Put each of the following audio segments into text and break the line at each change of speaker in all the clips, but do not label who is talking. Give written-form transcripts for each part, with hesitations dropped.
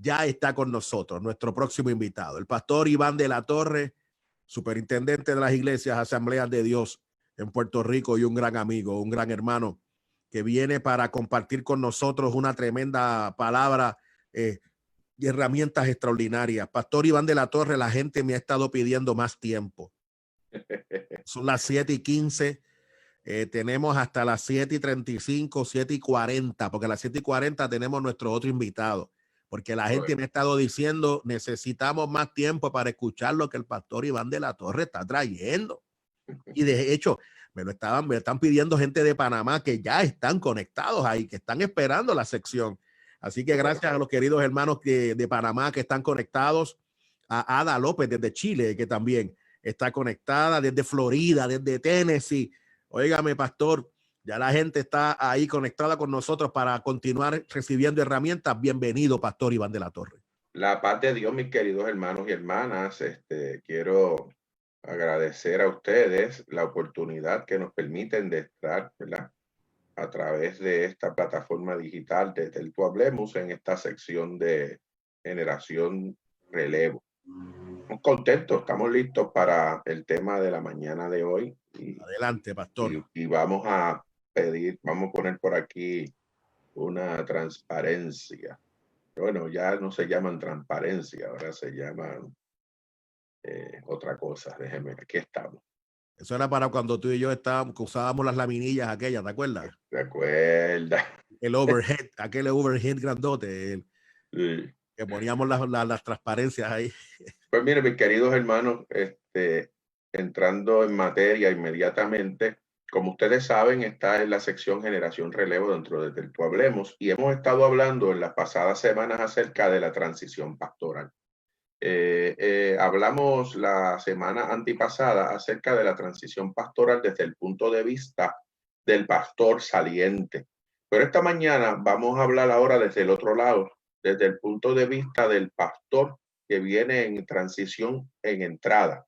ya está con nosotros, nuestro próximo invitado, el pastor Iván de la Torre, superintendente de las iglesias Asambleas de Dios en Puerto Rico y un gran amigo, un gran hermano que viene para compartir con nosotros una tremenda palabra y herramientas extraordinarias. Pastor Iván de la Torre, la gente me ha estado pidiendo más tiempo. Son las 7:15. Tenemos hasta las 7:35, 7:40, porque a las 7:40 tenemos nuestro otro invitado, porque la gente me ha estado diciendo, necesitamos más tiempo para escuchar lo que el pastor Iván de la Torre está trayendo. Y de hecho, me están pidiendo gente de Panamá que ya están conectados ahí, que están esperando la sección. Así que gracias a los queridos hermanos de Panamá que están conectados, a Ada López desde Chile, que también está conectada, desde Florida, desde Tennessee. Óigame, pastor, ya la gente está ahí conectada con nosotros para continuar recibiendo herramientas. Bienvenido, pastor Iván de la Torre.
La paz de Dios, mis queridos hermanos y hermanas. Quiero agradecer a ustedes la oportunidad que nos permiten de estar, ¿verdad?, a través de esta plataforma digital de Del Tú Hablemos en esta sección de Generación Relevo. Estamos contentos, estamos listos para el tema de la mañana de hoy.
Adelante, pastor.
Y vamos a poner por aquí una transparencia. Bueno, ya no se llaman transparencia, ahora se llaman otra cosa. Déjeme, aquí estamos.
Eso era para cuando tú y yo usábamos las laminillas aquellas, ¿te acuerdas?
¿Te acuerdas?
El overhead, aquel overhead grandote,
Sí.
que poníamos las transparencias ahí.
Pues mire, mis queridos hermanos, entrando en materia inmediatamente, como ustedes saben, está en la sección Generación Relevo dentro de Del Tú Hablemos, y hemos estado hablando en las pasadas semanas acerca de la transición pastoral. Hablamos la semana antepasada acerca de la transición pastoral desde el punto de vista del pastor saliente. Pero esta mañana vamos a hablar ahora desde el otro lado, desde el punto de vista del pastor que viene en transición en entrada,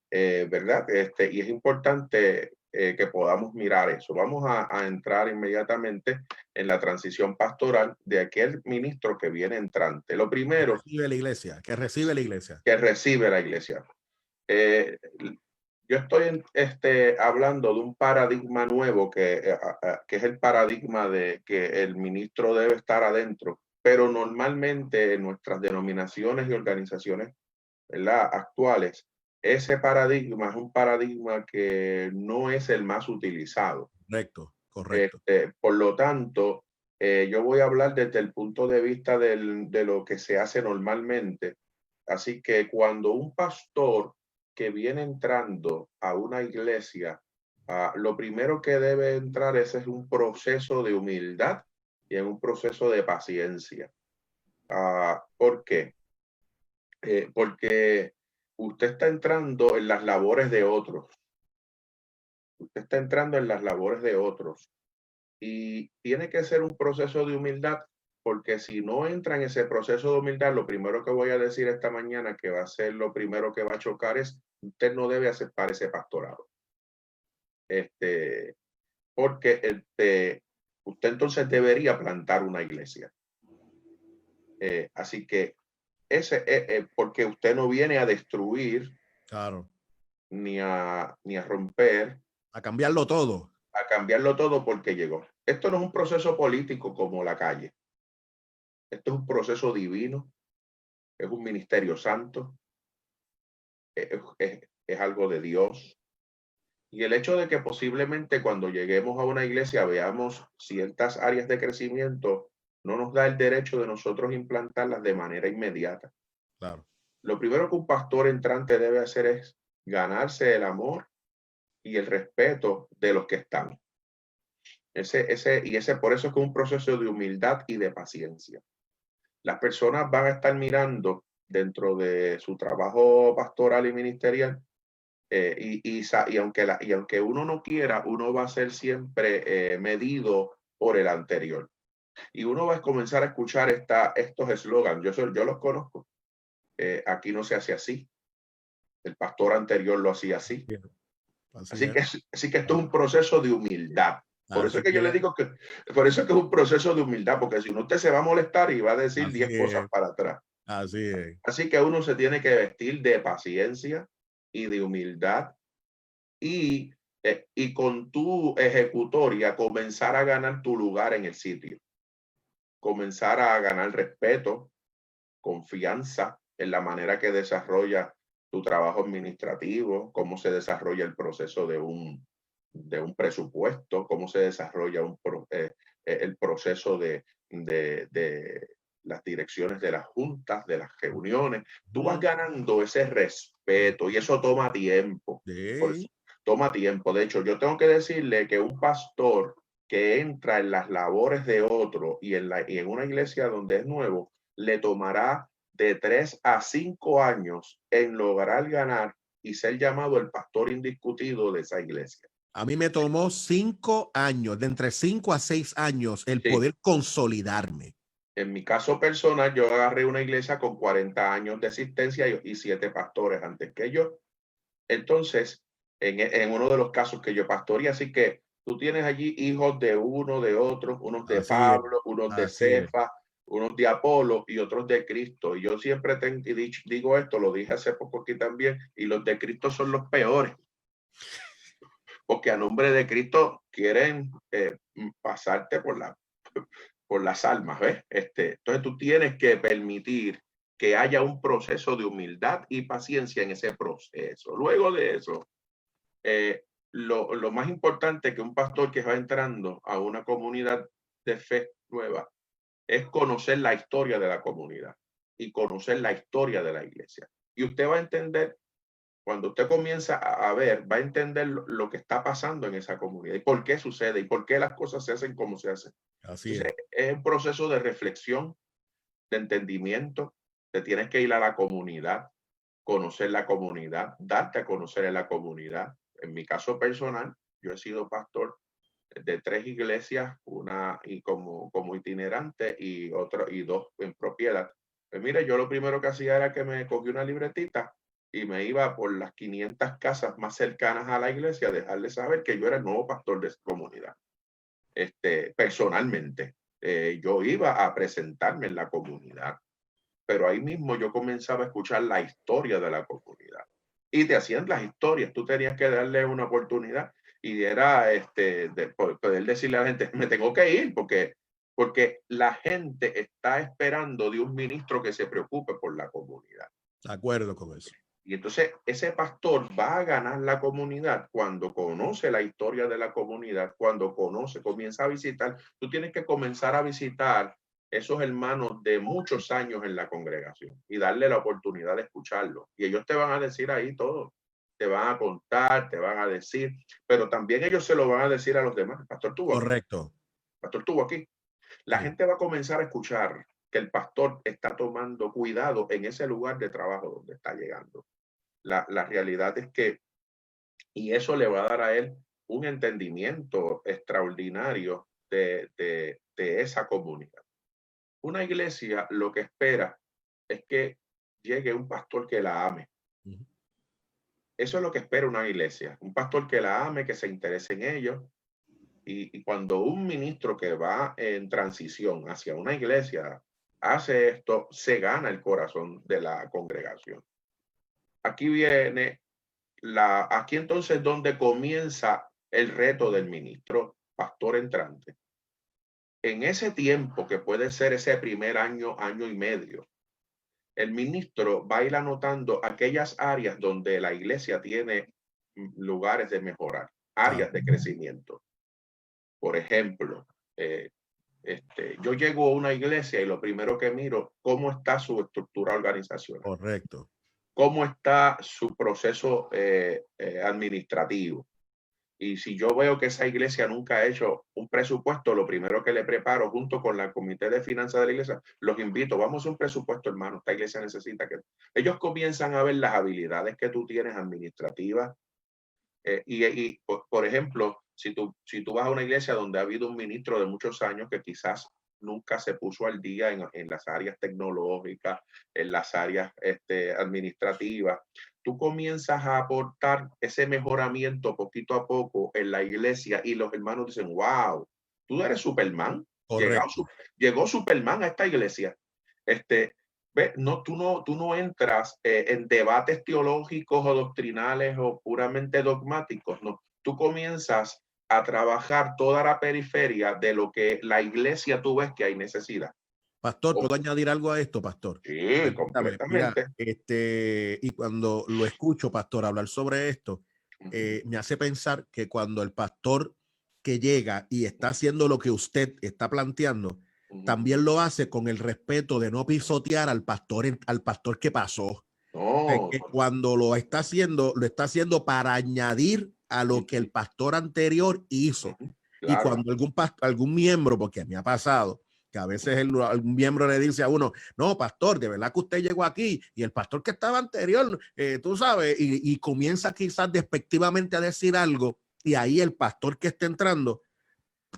¿verdad? Y es importante que podamos mirar eso. Vamos a entrar inmediatamente en la transición pastoral de aquel ministro que viene entrante. Lo primero,
que recibe la iglesia.
Que recibe la iglesia. Yo estoy hablando de un paradigma nuevo que es el paradigma de que el ministro debe estar adentro, pero normalmente en nuestras denominaciones y organizaciones, ¿verdad?, actuales, ese paradigma es un paradigma que no es el más utilizado.
Correcto.
Por lo tanto, yo voy a hablar desde el punto de vista de lo que se hace normalmente. Así que cuando un pastor que viene entrando a una iglesia, lo primero que debe entrar es un proceso de humildad y en un proceso de paciencia. ¿Por qué? Porque usted está entrando en las labores de otros. Usted está entrando en las labores de otros. Y tiene que ser un proceso de humildad, porque si no entra en ese proceso de humildad, lo primero que voy a decir esta mañana, que va a ser lo primero que va a chocar, es usted no debe aceptar ese pastorado. Porque usted entonces debería plantar una iglesia. Así que porque usted no viene a destruir,
claro,
ni a romper,
a cambiarlo todo.
A cambiarlo todo porque llegó. Esto no es un proceso político como la calle. Esto es un proceso divino, es un ministerio santo, es algo de Dios. Y el hecho de que posiblemente cuando lleguemos a una iglesia veamos ciertas áreas de crecimiento no nos da el derecho de nosotros implantarlas de manera inmediata.
Claro.
Lo primero que un pastor entrante debe hacer es ganarse el amor y el respeto de los que están. Por eso es que un proceso de humildad y de paciencia. Las personas van a estar mirando dentro de su trabajo pastoral y ministerial, y aunque uno no quiera, uno va a ser siempre medido por el anterior. Y uno va a comenzar a escuchar estos eslogans. Yo los conozco. Aquí no se hace así. El pastor anterior lo hacía así. Así que esto es un proceso de humildad. Por eso
Así
es que yo le digo que, por eso es que es un proceso de humildad, porque si no usted se va a molestar y va a decir 10 cosas para atrás.
Así es.
Así que uno se tiene que vestir de paciencia y de humildad y con tu ejecutoria comenzar a ganar tu lugar en el sitio. Comenzar a ganar respeto, confianza en la manera que desarrolla tu trabajo administrativo, cómo se desarrolla el proceso de un presupuesto, cómo se desarrolla el proceso de las direcciones de las juntas, de las reuniones. Tú vas ganando ese respeto y eso toma tiempo. Por eso,
Sí.
toma tiempo. De hecho, yo tengo que decirle que un pastor que entra en las labores de otro y en una iglesia donde es nuevo, le tomará de 3 a 5 años en lograr ganar y ser llamado el pastor indiscutido de esa iglesia.
A mí me tomó 5 años, de entre 5 a 6 años, el poder consolidarme.
En mi caso personal, yo agarré una iglesia con 40 años de existencia y 7 pastores antes que yo. Entonces, en uno de los casos que yo pastoreé, así que tú tienes allí hijos de uno, de otros, unos de
Así es.
Pablo, unos de
Así es.
Cefa, unos de Apolo y otros de Cristo. Y yo siempre digo esto, lo dije hace poco aquí también, y los de Cristo son los peores. Porque a nombre de Cristo quieren pasarte por las almas, ¿ves? Entonces tú tienes que permitir que haya un proceso de humildad y paciencia en ese proceso. Luego de eso, lo más importante que un pastor que va entrando a una comunidad de fe nueva es conocer la historia de la comunidad y conocer la historia de la iglesia. Y usted va a entender, cuando usted comienza a ver, va a entender lo que está pasando en esa comunidad y por qué sucede y por qué las cosas se hacen como se hacen.
Así
Entonces, es un proceso de reflexión, de entendimiento. Te tienes que ir a la comunidad, conocer la comunidad, darte a conocer en la comunidad. En mi caso personal, yo he sido pastor de 3 iglesias, una y como itinerante y 2 en propiedad. Pues mire, yo lo primero que hacía era que me cogí una libretita y me iba por las 500 casas más cercanas a la iglesia a dejarles saber que yo era el nuevo pastor de esa comunidad. Personalmente, yo iba a presentarme en la comunidad, pero ahí mismo yo comenzaba a escuchar la historia de la comunidad y te hacían las historias, tú tenías que darle una oportunidad y era de poder decirle a la gente, me tengo que ir porque la gente está esperando de un ministro que se preocupe por la comunidad.
De acuerdo con eso.
Y entonces ese pastor va a ganar la comunidad cuando conoce la historia de la comunidad, cuando comienza a visitar. Tú tienes que comenzar a visitar esos hermanos de muchos años en la congregación y darle la oportunidad de escucharlo. Y ellos te van a decir ahí todo. Te van a contar, te van a decir, pero también ellos se lo van a decir a los demás. El pastor tuvo aquí.
Correcto.
Pastor tuvo aquí. La gente va a comenzar a escuchar que el pastor está tomando cuidado en ese lugar de trabajo donde está llegando. La realidad es que, y eso le va a dar a él un entendimiento extraordinario de esa comunidad. Una iglesia lo que espera es que llegue un pastor que la ame. Eso es lo que espera una iglesia, un pastor que la ame, que se interese en ellos. Y cuando un ministro que va en transición hacia una iglesia hace esto, se gana el corazón de la congregación. Aquí viene aquí entonces donde comienza el reto del ministro, pastor entrante. En ese tiempo, que puede ser ese primer año, año y medio, el ministro va a ir anotando aquellas áreas donde la iglesia tiene lugares de mejorar, áreas de crecimiento. Por ejemplo, yo llego a una iglesia y lo primero que miro, ¿cómo está su estructura organizacional?
Correcto.
¿Cómo está su proceso administrativo? Y si yo veo que esa iglesia nunca ha hecho un presupuesto, lo primero que le preparo junto con la comité de finanzas de la iglesia, los invito, vamos a hacer un presupuesto, hermano. Esta iglesia necesita que ellos comienzan a ver las habilidades que tú tienes administrativas. Por ejemplo, si tú vas a una iglesia donde ha habido un ministro de muchos años que quizás nunca se puso al día en las áreas tecnológicas, en las áreas administrativas. Tú comienzas a aportar ese mejoramiento poquito a poco en la iglesia y los hermanos dicen, wow, tú eres Superman. Llegó Superman a esta iglesia. Ve, no, tú no entras en debates teológicos o doctrinales o puramente dogmáticos, no. Tú comienzas a trabajar toda la periferia de lo que la iglesia tú ves que hay necesidad.
Pastor, ¿puedo añadir algo a esto, pastor?
Sí, completamente.
Mira, y cuando lo escucho, pastor, hablar sobre esto, me hace pensar que cuando el pastor que llega y está haciendo lo que usted está planteando, también lo hace con el respeto de no pisotear al pastor que pasó.
No,
Que cuando lo está haciendo para añadir a lo que el pastor anterior hizo. Claro. Y cuando algún miembro, porque me ha pasado, que a veces algún miembro le dice a uno, no, pastor, de verdad que usted llegó aquí, y el pastor que estaba anterior, tú sabes, y comienza quizás despectivamente a decir algo, y ahí el pastor que está entrando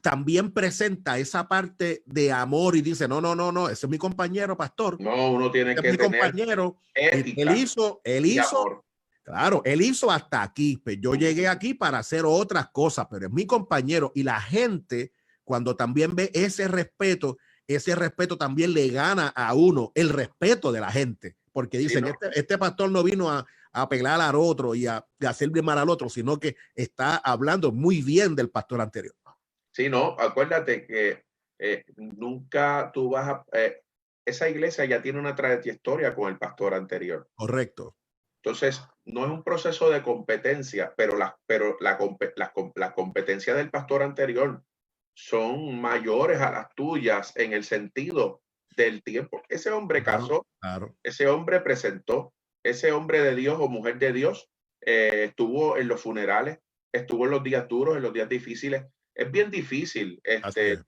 también presenta esa parte de amor y dice, no, ese es mi compañero, pastor.
No, uno tiene que
mi compañero.
Ética
él hizo, claro, él hizo hasta aquí, pero yo llegué aquí para hacer otras cosas, pero es mi compañero. Y la gente, cuando también ve ese respeto también le gana a uno el respeto de la gente, porque dicen, sí, ¿no? este pastor no vino a pelar al otro y a hacerle mal al otro, sino que está hablando muy bien del pastor anterior.
Sí, no, acuérdate que nunca tú vas a... esa iglesia ya tiene una trayectoria con el pastor anterior.
Correcto.
Entonces, no es un proceso de competencia, pero las competencias del pastor anterior son mayores a las tuyas en el sentido del tiempo. Ese hombre casó, ese hombre presentó, ese hombre de Dios o mujer de Dios estuvo en los funerales, estuvo en los días duros, en los días difíciles. Es bien difícil. Entonces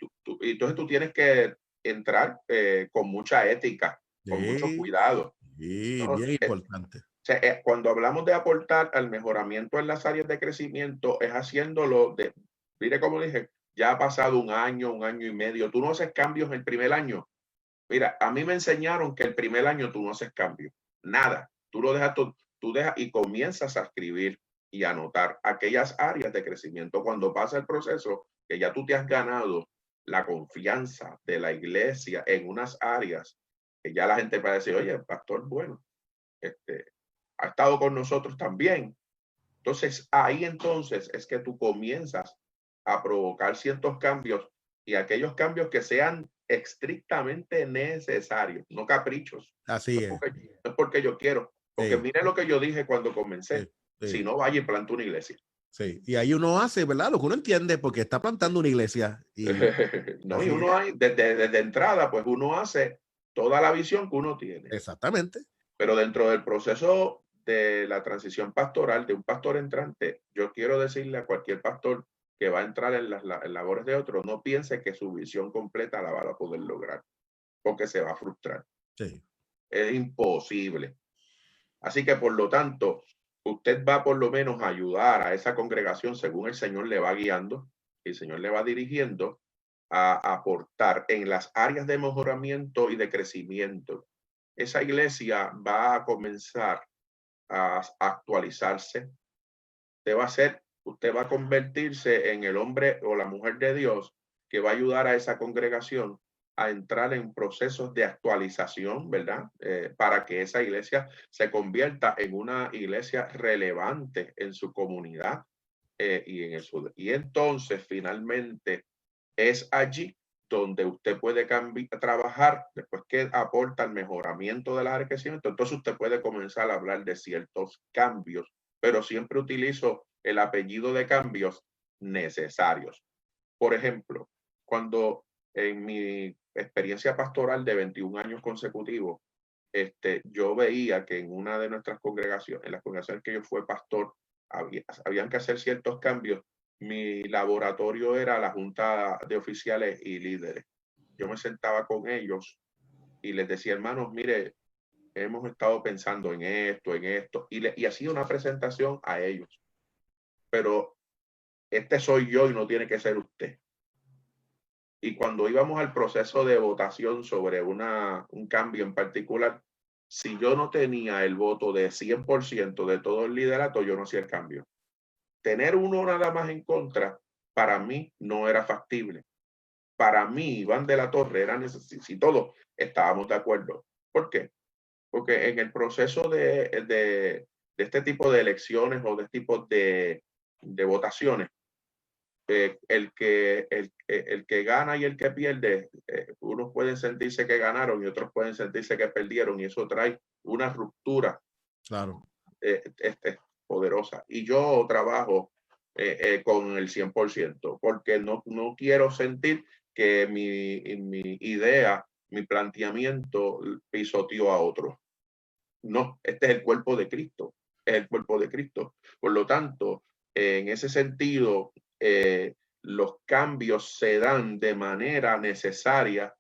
tú tienes que entrar con mucha ética, con mucho cuidado.
Sí, ¿no? Bien importante.
O sea, cuando hablamos de aportar al mejoramiento en las áreas de crecimiento, es haciéndolo mire como dije, ya ha pasado un año y medio, tú no haces cambios el primer año. Mira, a mí me enseñaron que el primer año tú no haces cambios, nada. Tú lo dejas, tú dejas y comienzas a escribir y a anotar aquellas áreas de crecimiento. Cuando pasa el proceso, que ya tú te has ganado la confianza de la iglesia en unas áreas, que ya la gente va a decir, oye, el pastor, bueno, ha estado con nosotros también. Entonces, ahí entonces es que tú comienzas a provocar ciertos cambios y aquellos cambios que sean estrictamente necesarios, no caprichos.
Así
no es porque yo quiero, porque mire lo que yo dije cuando comencé, si no vaya y planta una iglesia.
Sí, y ahí uno hace, ¿verdad? Lo que uno entiende, porque está plantando una iglesia. Y,
no, y uno hay, desde entrada, pues uno hace toda la visión que uno tiene.
Exactamente.
Pero dentro del proceso de la transición pastoral de un pastor entrante, yo quiero decirle a cualquier pastor que va a entrar en las labores de otro, no piense que su visión completa la va a poder lograr, porque se va a frustrar.
Sí.
Es imposible. Así que, por lo tanto, usted va por lo menos a ayudar a esa congregación según el Señor le va guiando, y el Señor le va dirigiendo a aportar en las áreas de mejoramiento y de crecimiento. Esa iglesia va a comenzar a actualizarse. Usted va a convertirse en el hombre o la mujer de Dios que va a ayudar a esa congregación a entrar en procesos de actualización, ¿verdad? Para que esa iglesia se convierta en una iglesia relevante en su comunidad y entonces finalmente es allí donde usted puede trabajar después que aporta el mejoramiento del área de crecimiento. Entonces usted puede comenzar a hablar de ciertos cambios, pero siempre utilizo el apellido de cambios necesarios. Por ejemplo, cuando en mi experiencia pastoral de 21 años consecutivos, yo veía que en una de nuestras congregaciones, en las congregaciones que yo fui pastor, habían que hacer ciertos cambios. Mi laboratorio era la junta de oficiales y líderes. Yo me sentaba con ellos y les decía, hermanos, mire, hemos estado pensando en esto, y hacía una presentación a ellos. Pero este soy yo y no tiene que ser usted. Y cuando íbamos al proceso de votación sobre un cambio en particular, si yo no tenía el voto de 100% de todo el liderato, yo no hacía el cambio. Tener uno nada más en contra, para mí no era factible. Para mí, Iván de la Torre era necesario, si todos estábamos de acuerdo. ¿Por qué? Porque en el proceso de este tipo de elecciones o de este tipo de votaciones, el que gana y el que pierde, unos pueden sentirse que ganaron y otros pueden sentirse que perdieron, y eso trae una ruptura,
claro,
poderosa. Y yo trabajo con el 100%, porque no quiero sentir que mi idea, mi planteamiento pisoteó a otro. No, este es el cuerpo de Cristo, es el cuerpo de Cristo. Por lo tanto, en ese sentido, los cambios se dan de manera necesaria,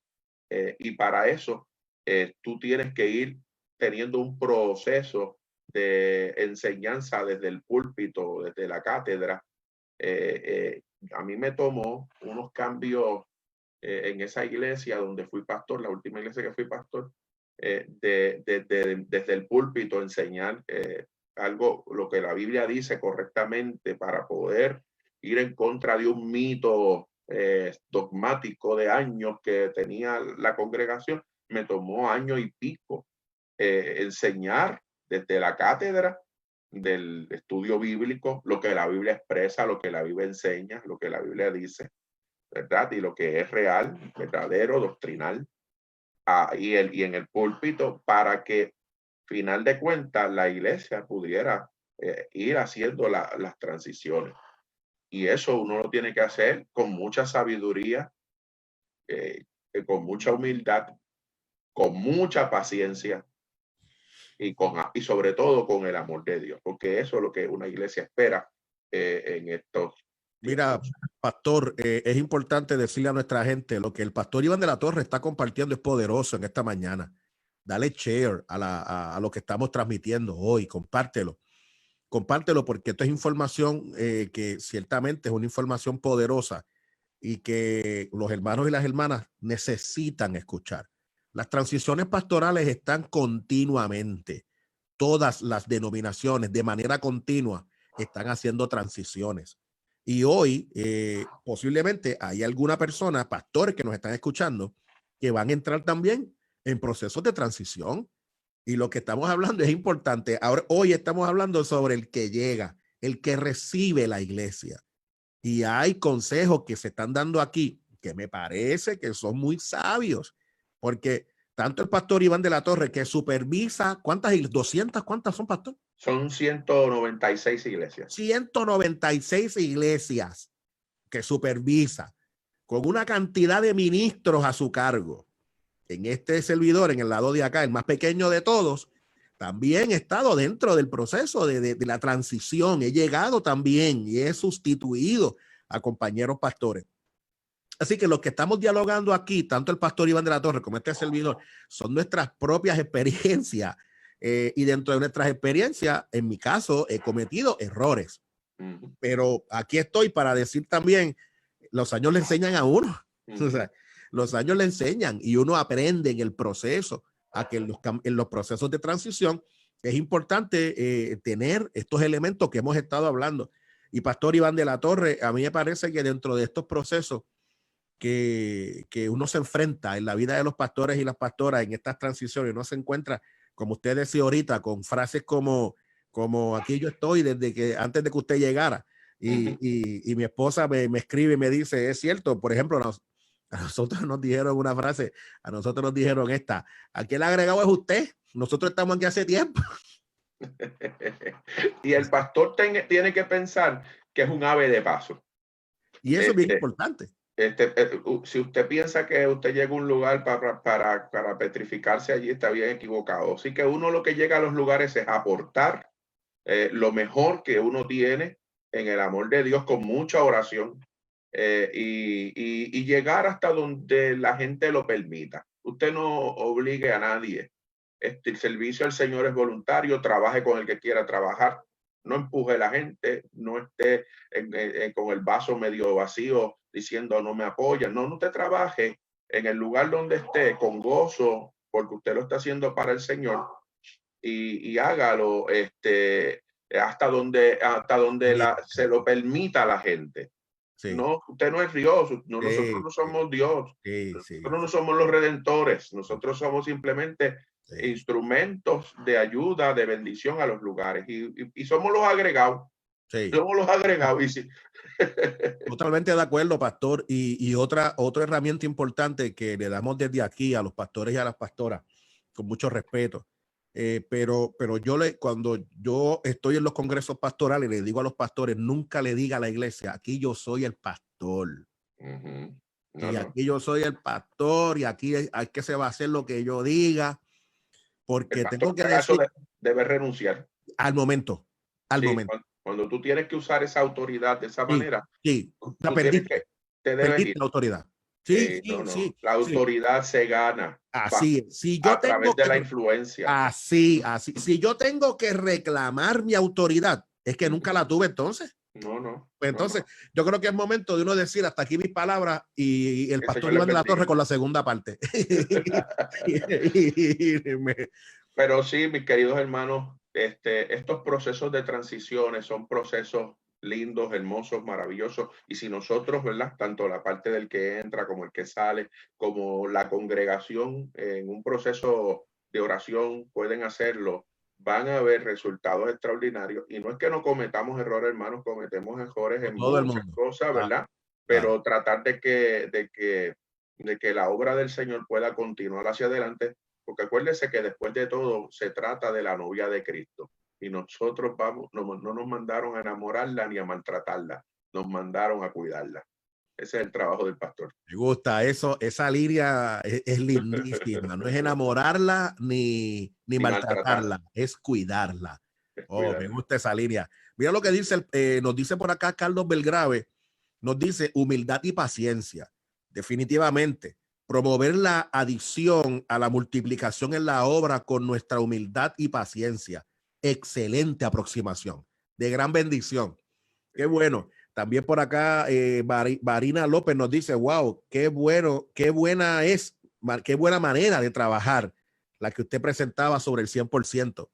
y para eso tú tienes que ir teniendo un proceso de enseñanza desde el púlpito, desde la cátedra. A mí me tomó unos cambios en esa iglesia donde fui pastor, la última iglesia que fui pastor, desde el púlpito enseñar algo, lo que la Biblia dice correctamente, para poder ir en contra de un mito dogmático de años que tenía la congregación. Me tomó año y pico enseñar desde la cátedra del estudio bíblico lo que la Biblia expresa, lo que la Biblia enseña, lo que la Biblia dice, ¿verdad? Y lo que es real, verdadero, doctrinal, y en el púlpito, para que, final de cuentas, la iglesia pudiera ir haciendo las transiciones. Y eso uno lo tiene que hacer con mucha sabiduría, con mucha humildad, con mucha paciencia y sobre todo con el amor de Dios, porque eso es lo que una iglesia espera en estos
mira,
tiempos.
pastor, es importante decirle a nuestra gente lo que el pastor Iván de la Torre está compartiendo es poderoso en esta mañana. Dale share a lo que estamos transmitiendo hoy, compártelo. Compártelo, porque esto es información que ciertamente es una información poderosa y que los hermanos y las hermanas necesitan escuchar. Las transiciones pastorales están continuamente. Todas las denominaciones de manera continua están haciendo transiciones. Y hoy posiblemente hay alguna persona, pastores que nos están escuchando, que van a entrar también en procesos de transición. Y lo que estamos hablando es importante. Ahora, hoy estamos hablando sobre el que llega, el que recibe la iglesia. Y hay consejos que se están dando aquí que me parece que son muy sabios, porque tanto el pastor Iván de la Torre, que supervisa, ¿cuántas? 200, ¿cuántas son, pastor?
Son 196 iglesias.
196 iglesias que supervisa, con una cantidad de ministros a su cargo. En este servidor, en el lado de acá, el más pequeño de todos, también he estado dentro del proceso de la transición. He llegado también y he sustituido a compañeros pastores. Así que los que estamos dialogando aquí, tanto el pastor Iván de la Torre como este servidor, son nuestras propias experiencias. Y dentro de nuestras experiencias, en mi caso, he cometido errores. Pero aquí estoy para decir también, los años le enseñan a uno. O sea, los años le enseñan y uno aprende en el proceso, a que en los procesos de transición es importante tener estos elementos que hemos estado hablando. Y pastor Iván de la Torre, a mí me parece que dentro de estos procesos que uno se enfrenta en la vida de los pastores y las pastoras en estas transiciones, uno se encuentra, como usted decía ahorita, con frases como aquí yo estoy desde que antes de que usted llegara. Y mi esposa me escribe y me dice, es cierto, por ejemplo, a nosotros nos dijeron una frase, a nosotros nos dijeron esta: aquí el agregado es usted, nosotros estamos aquí hace tiempo.
Y el pastor tiene que pensar que es un ave de paso.
Y eso es bien importante.
Si usted piensa que usted llega a un lugar para petrificarse allí, está bien equivocado. Así que uno lo que llega a los lugares es aportar lo mejor que uno tiene en el amor de Dios, con mucha oración, y llegar hasta donde la gente lo permita. Usted no obligue a nadie. El servicio al Señor es voluntario, trabaje con el que quiera trabajar. No empuje a la gente, no esté con el vaso medio vacío diciendo no me apoyan. No, no te trabaje en el lugar donde esté con gozo, porque usted lo está haciendo para el Señor, y hágalo hasta donde se lo permita a la gente.
Sí.
No, usted no es Dios, no,
Sí,
nosotros no somos Dios,
sí,
nosotros no somos los redentores, nosotros somos simplemente
sí.
instrumentos de ayuda, de bendición a los lugares, y somos los agregados.
Sí.
Somos los agregados. Y sí.
Totalmente de acuerdo, pastor. Y otra herramienta importante que le damos desde aquí a los pastores y a las pastoras, con mucho respeto. Pero cuando yo estoy en los congresos pastorales, le digo a los pastores, nunca le diga a la iglesia, aquí yo soy el pastor.
No,
y aquí yo soy el pastor, y aquí hay que se va a hacer lo que yo diga, porque tengo que decir
debe renunciar
al momento.
Cuando tú tienes que usar esa autoridad de esa manera,
sí,
te debes ir.
La autoridad. Sí, sí.
La autoridad se gana.
Así es. Si yo
a través de la influencia.
Así. Si yo tengo que reclamar mi autoridad, es que nunca la tuve entonces.
No.
Pues entonces, yo creo que es momento de uno decir hasta aquí mis palabras, y el pastor Iván de la Torre con la segunda parte.
Pero sí, mis queridos hermanos, estos procesos de transiciones son procesos lindos, hermosos, maravillosos. Y si nosotros, ¿verdad? Tanto la parte del que entra como el que sale, como la congregación en un proceso de oración pueden hacerlo, van a haber resultados extraordinarios. Y no es que no cometamos errores, hermanos, cometemos errores en muchas cosas, ¿verdad? Pero tratar de que la obra del Señor pueda continuar hacia adelante, porque acuérdese que después de todo se trata de la novia de Cristo. Y nosotros no nos mandaron a enamorarla ni a maltratarla, nos mandaron a cuidarla. Ese es el trabajo del pastor.
Me gusta eso, esa línea es lindísima. No es enamorarla ni maltratarla, es cuidarla. Me gusta esa línea. Mira lo que dice, nos dice por acá Carlos Belgrave, nos dice humildad y paciencia. Definitivamente, promover la adición a la multiplicación en la obra con nuestra humildad y paciencia. Excelente aproximación, de gran bendición. Qué bueno. También por acá, Marina López nos dice, wow, qué buena manera de trabajar la que usted presentaba sobre el 100%.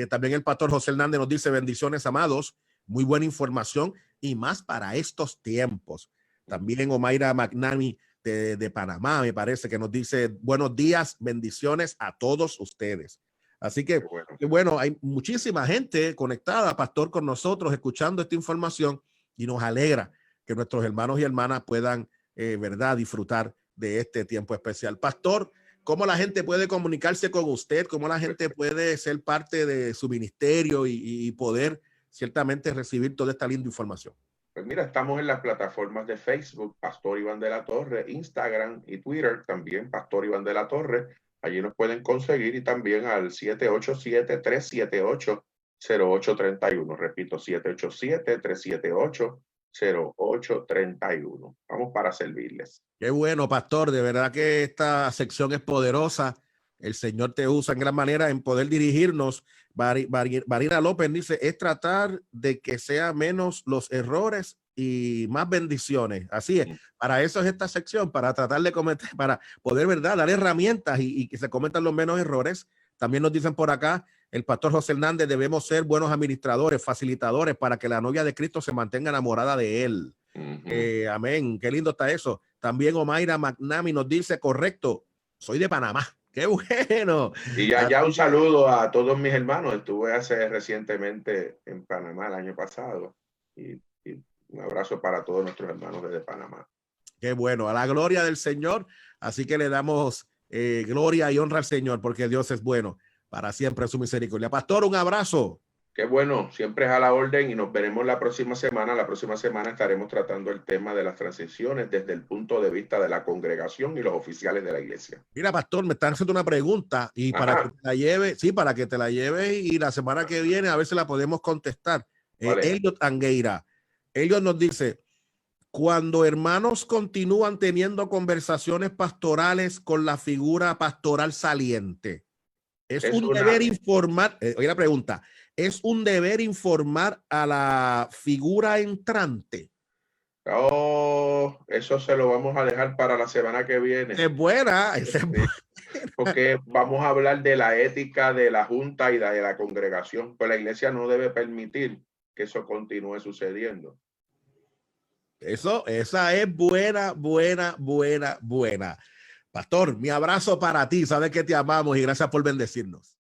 También el pastor José Hernández nos dice, bendiciones, amados, muy buena información y más para estos tiempos. También Omaira McNamee de Panamá, me parece, que nos dice, buenos días, bendiciones a todos ustedes. Así que, bueno, hay muchísima gente conectada, pastor, con nosotros, escuchando esta información, y nos alegra que nuestros hermanos y hermanas puedan, verdad, disfrutar de este tiempo especial. Pastor, ¿cómo la gente puede comunicarse con usted? ¿Cómo la gente puede ser parte de su ministerio y poder ciertamente recibir toda esta linda información?
Pues mira, estamos en las plataformas de Facebook, Pastor Iván de la Torre, Instagram y Twitter, también Pastor Iván de la Torre. Allí nos pueden conseguir, y también al 787-378-0831. Repito, 787-378-0831. Vamos para servirles.
Qué bueno, pastor. De verdad que esta sección es poderosa. El Señor te usa en gran manera en poder dirigirnos. Marina López dice, es tratar de que sea menos los errores y más bendiciones. Así es. Para eso es esta sección, para tratar de cometer, para poder, ¿verdad?, dar herramientas y que se cometan los menos errores. También nos dicen por acá, el pastor José Hernández, debemos ser buenos administradores, facilitadores para que la novia de Cristo se mantenga enamorada de él. Amén. Qué lindo está eso. También Omaira McNamee nos dice, correcto, soy de Panamá. Qué bueno.
Y ya un saludo a todos mis hermanos. Estuve recientemente en Panamá el año pasado. Y un abrazo para todos nuestros hermanos desde Panamá.
Qué bueno, a la gloria del Señor. Así que le damos gloria y honra al Señor, porque Dios es bueno. Para siempre su misericordia. Pastor, un abrazo.
Qué bueno, siempre es a la orden, y nos veremos la próxima semana. La próxima semana estaremos tratando el tema de las transiciones desde el punto de vista de la congregación y los oficiales de la iglesia.
Mira, pastor, me están haciendo una pregunta y para que te la lleve, sí, para que te la lleves, y la semana que viene a ver si la podemos contestar. Elliot Angueira. Elliot nos dice, cuando hermanos continúan teniendo conversaciones pastorales con la figura pastoral saliente, es un deber informar, oye la pregunta, ¿es un deber informar a la figura entrante?
Oh, eso se lo vamos a dejar para la semana que viene.
Es buena, esa es buena.
Porque vamos a hablar de la ética de la junta y de la congregación, pues la iglesia no debe permitir que eso continúe sucediendo.
Esa es buena, buena, buena, buena. Pastor, mi abrazo para ti. Sabes que te amamos y gracias por bendecirnos.